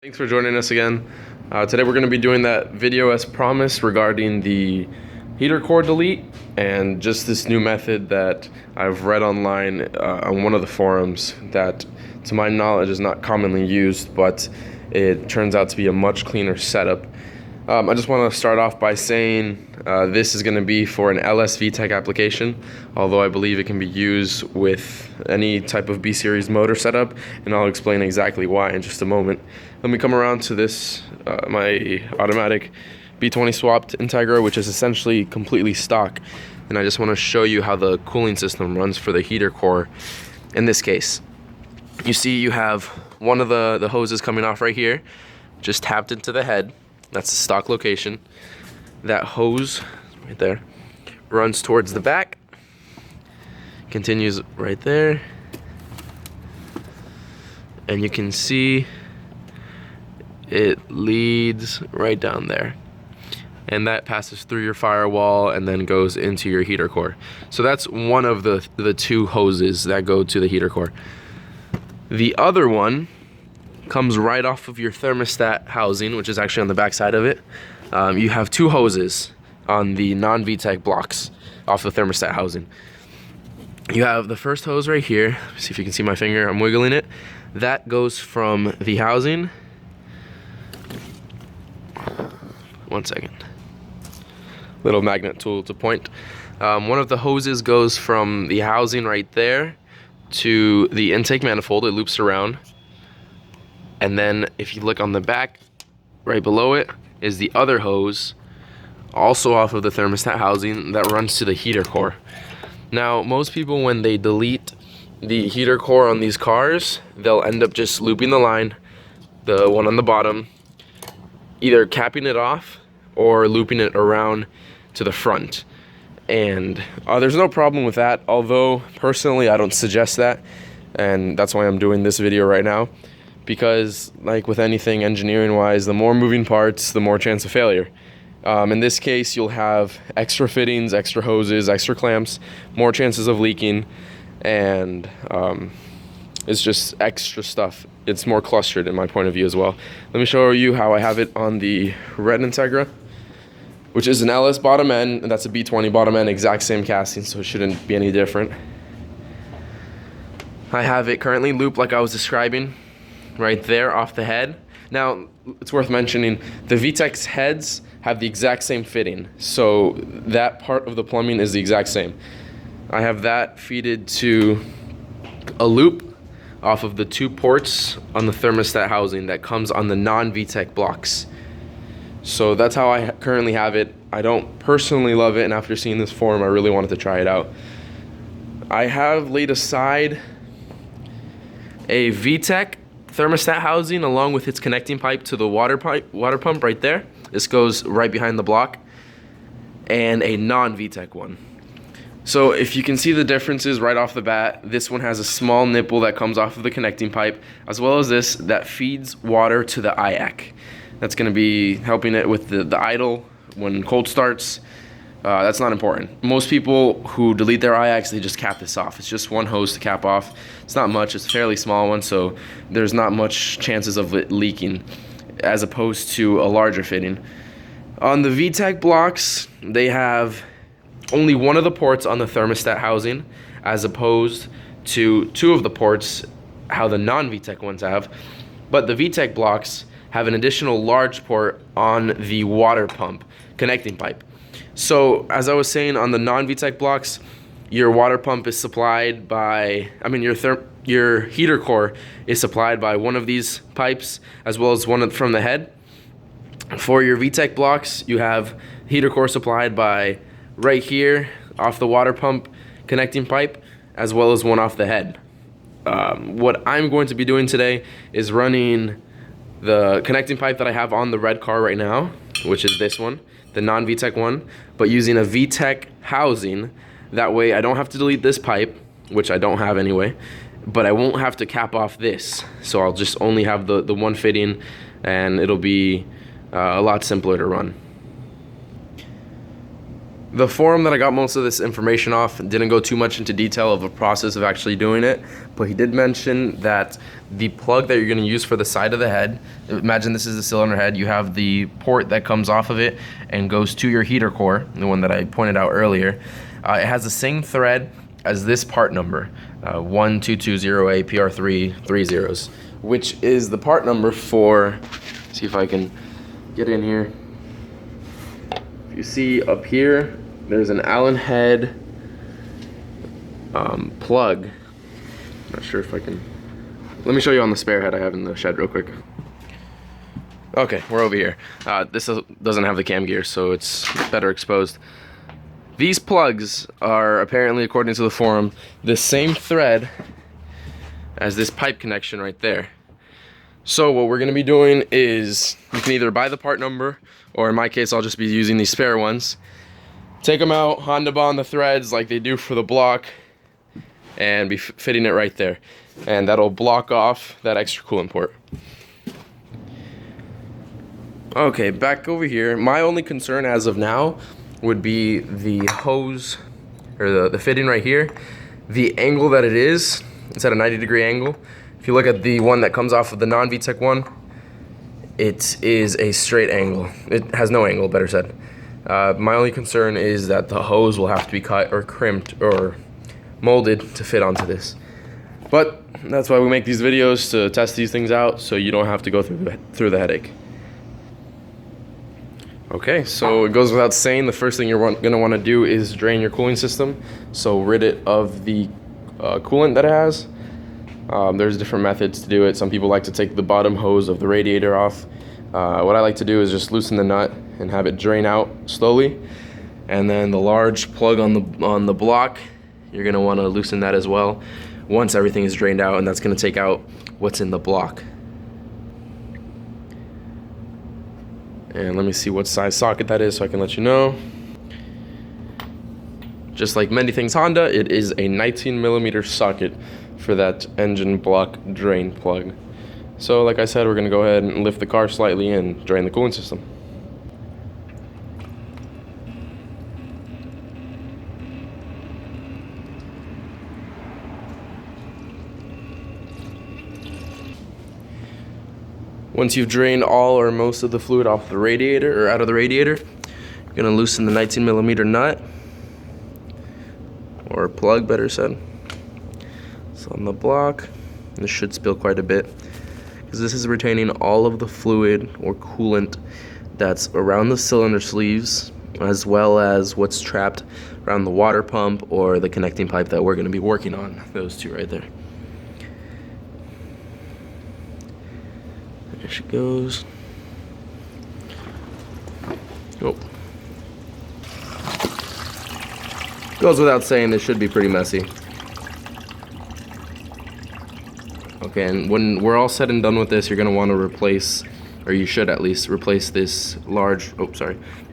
Thanks for joining us again. Today we're going to be doing that video as promised regarding the heater core delete and just this new method that I've read online on one of the forums that to my knowledge is not commonly used, but it turns out to be a much cleaner setup. I just want to start off by saying this is going to be for an LS Vtec application, although I believe it can be used with any type of B-series motor setup, and I'll explain exactly why in just a moment. Let me come around to this, my automatic B20 swapped Integra, which is essentially completely stock, and I just want to show you how the cooling system runs for the heater core. In this case, you see you have one of the hoses coming off right here, just tapped into the head. That's the stock location. That hose right there runs towards the back, continues right there, and you can see it leads right down there, and that passes through your firewall and then goes into your heater core. So that's one of the two hoses that go to the heater core. The other one comes right off of your thermostat housing, which is actually on the back side of it. You have two hoses on the non-Vtec blocks off the thermostat housing. You have the first hose right here. See if you can see my finger, I'm wiggling it. That goes from the housing. One second. Little magnet tool to point. One of the hoses goes from the housing right there to the intake manifold. It loops around. And then if you look on the back, right below it, is the other hose, also off of the thermostat housing, that runs to the heater core. Now, most people, when they delete the heater core on these cars, they'll end up just looping the line, the one on the bottom, either capping it off or looping it around to the front. And there's no problem with that, although personally I don't suggest that, and that's why I'm doing this video right now. Because, like with anything engineering wise, the more moving parts, the more chance of failure. In this case, you'll have extra fittings, extra hoses, extra clamps, more chances of leaking, and it's just extra stuff. It's more clustered in my point of view as well. Let me show you how I have it on the red Integra, which is an LS bottom end, and that's a B20 bottom end, exact same casting, so it shouldn't be any different. I have it currently looped like I was describing, right there off the head. Now, it's worth mentioning, the Vtec's heads have the exact same fitting, so that part of the plumbing is the exact same. I have that feeded to a loop off of the two ports on the thermostat housing that comes on the non-Vtec blocks. So that's how I currently have it. I don't personally love it, and after seeing this forum, I really wanted to try it out. I have laid aside a Vtec thermostat housing along with its connecting pipe to the water pump right there. This goes right behind the block, and a non-Vtec one. So if you can see the differences right off the bat, this one has a small nipple that comes off of the connecting pipe, as well as this that feeds water to the IAC. That's going to be helping it with the idle when cold starts. That's not important. Most people who delete their IACs, they just cap this off. It's just one hose to cap off. It's not much. It's a fairly small one, so there's not much chances of it leaking as opposed to a larger fitting. On the Vtec blocks, they have only one of the ports on the thermostat housing as opposed to two of the ports, how the non-Vtec ones have. But the Vtec blocks have an additional large port on the water pump connecting pipe. So, as I was saying, on the non-Vtec blocks, your water pump is supplied by, your heater core is supplied by one of these pipes, as well as one from the head. For your Vtec blocks, you have heater core supplied by right here, off the water pump connecting pipe, as well as one off the head. What I'm going to be doing today is running the connecting pipe that I have on the red car right now, which is this one, the non-Vtec one, but using a Vtec housing. That way I don't have to delete this pipe, which I don't have anyway, but I won't have to cap off this. So I'll just only have the one fitting, and it'll be a lot simpler to run. The forum that I got most of this information off didn't go too much into detail of the process of actually doing it, but he did mention that the plug that you're going to use for the side of the head, imagine this is the cylinder head, you have the port that comes off of it and goes to your heater core, the one that I pointed out earlier. It has the same thread as this part number, 1220A PR3 3 zeros, which is the part number for, see if I can get in here. If you see up here, there's an Allen head plug. Not sure if I can. Let me show you on the spare head I have in the shed real quick. Okay, we're over here. This doesn't have the cam gear, so it's better exposed. These plugs are apparently, according to the forum, the same thread as this pipe connection right there. So what we're going to be doing is, you can either buy the part number, or in my case I'll just be using these spare ones. Take them out, Honda bond the threads like they do for the block, and be fitting it right there. And that'll block off that extra coolant port. Okay, back over here. My only concern as of now would be the hose, or the fitting right here. The angle that it is, it's at a 90-degree angle. If you look at the one that comes off of the non-Vtec one, it is a straight angle. It has no angle, better said. My only concern is that the hose will have to be cut or crimped or molded to fit onto this. But that's why we make these videos, to test these things out so you don't have to go through the headache. Okay, so it goes without saying, the first thing you're going to want to do is drain your cooling system. So rid it of the coolant that it has. There's different methods to do it. Some people like to take the bottom hose of the radiator off. What I like to do is just loosen the nut and have it drain out slowly. And then the large plug on the block, you're going to want to loosen that as well once everything is drained out, and that's going to take out what's in the block. And let me see what size socket that is so I can let you know. Just like many things Honda, it is a 19mm socket for that engine block drain plug. So like I said, we're going to go ahead and lift the car slightly and drain the cooling system. Once you've drained all or most of the fluid off the radiator, or out of the radiator, you're going to loosen the 19mm nut, or plug better said. It's on the block. This should spill quite a bit, because this is retaining all of the fluid or coolant that's around the cylinder sleeves, as well as what's trapped around the water pump or the connecting pipe that we're going to be working on. Those two right there. There she goes. Oh. Goes without saying, this should be pretty messy. Okay, and when we're all said and done with this, you're going to want to replace, or you should at least replace this large,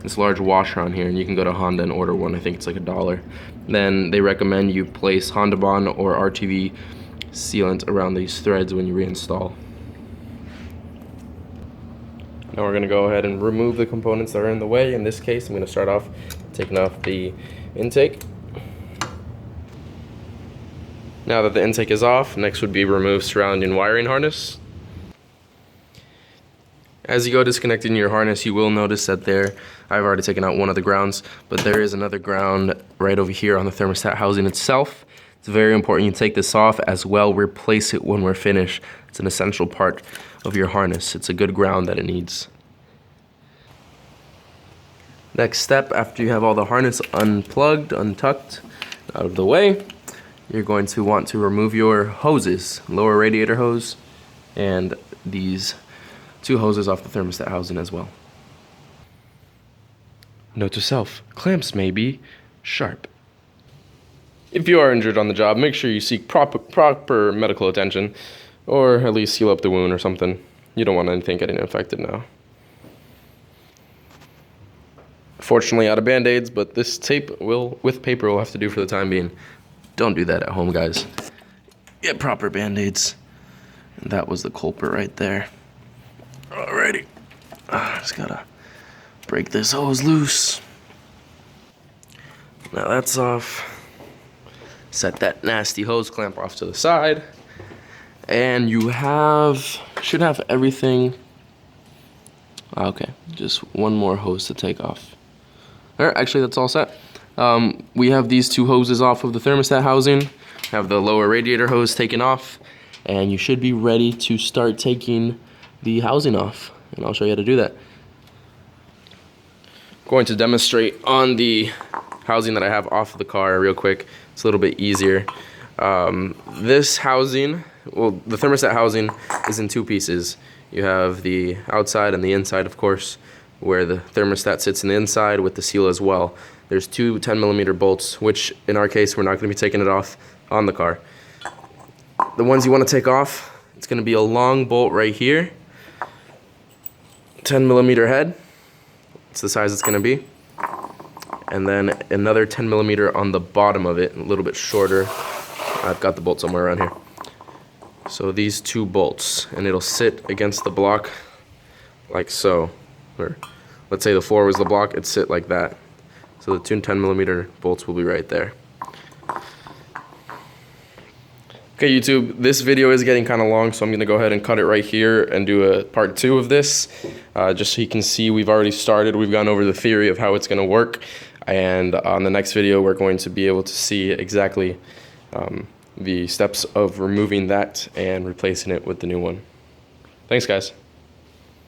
this large washer on here, and you can go to Honda and order one. I think it's like $1. Then they recommend you place Honda Bond or RTV sealant around these threads when you reinstall. Now we're going to go ahead and remove the components that are in the way. In this case, I'm going to start off taking off the intake. Now that the intake is off, next would be remove surrounding wiring harness. As you go disconnecting your harness, you will notice that I've already taken out one of the grounds, but there is another ground right over here on the thermostat housing itself. It's very important you take this off, as well replace it when we're finished. It's an essential part of your harness. It's a good ground that it needs. Next step, after you have all the harness unplugged, untucked, out of the way, you're going to want to remove your hoses, lower radiator hose, and these two hoses off the thermostat housing as well. Note to self, clamps may be sharp. If you are injured on the job, make sure you seek proper medical attention, or at least seal up the wound or something. You don't want anything getting infected now. Fortunately, out of band-aids, but this tape with paper will have to do for the time being. Don't do that at home, guys. Get proper band-aids. And that was the culprit right there. Alrighty. Just gotta break this hose loose. Now that's off. Set that nasty hose clamp off to the side. And you should have everything. Okay, just one more hose to take off. All right, actually that's all set. We have these two hoses off of the thermostat housing. Have the lower radiator hose taken off, and you should be ready to start taking the housing off. And I'll show you how to do that. Going to demonstrate on the housing that I have off of the car real quick. It's a little bit easier. This housing, well, the thermostat housing is in two pieces. You have the outside and the inside, of course, where the thermostat sits in the inside with the seal as well. There's two 10mm bolts, which in our case, we're not going to be taking it off on the car. The ones you want to take off, it's going to be a long bolt right here, 10mm head. It's the size it's going to be. And then another 10mm on the bottom of it, a little bit shorter. I've got the bolt somewhere around here. So these two bolts, and it'll sit against the block like so. Or let's say the floor was the block, it'd sit like that. So the two 10mm bolts will be right there. Okay, YouTube, this video is getting kind of long, so I'm going to go ahead and cut it right here and do a part 2 of this. Just so you can see we've already started. We've gone over the theory of how it's going to work. And on the next video, we're going to be able to see exactly the steps of removing that and replacing it with the new one. Thanks, guys.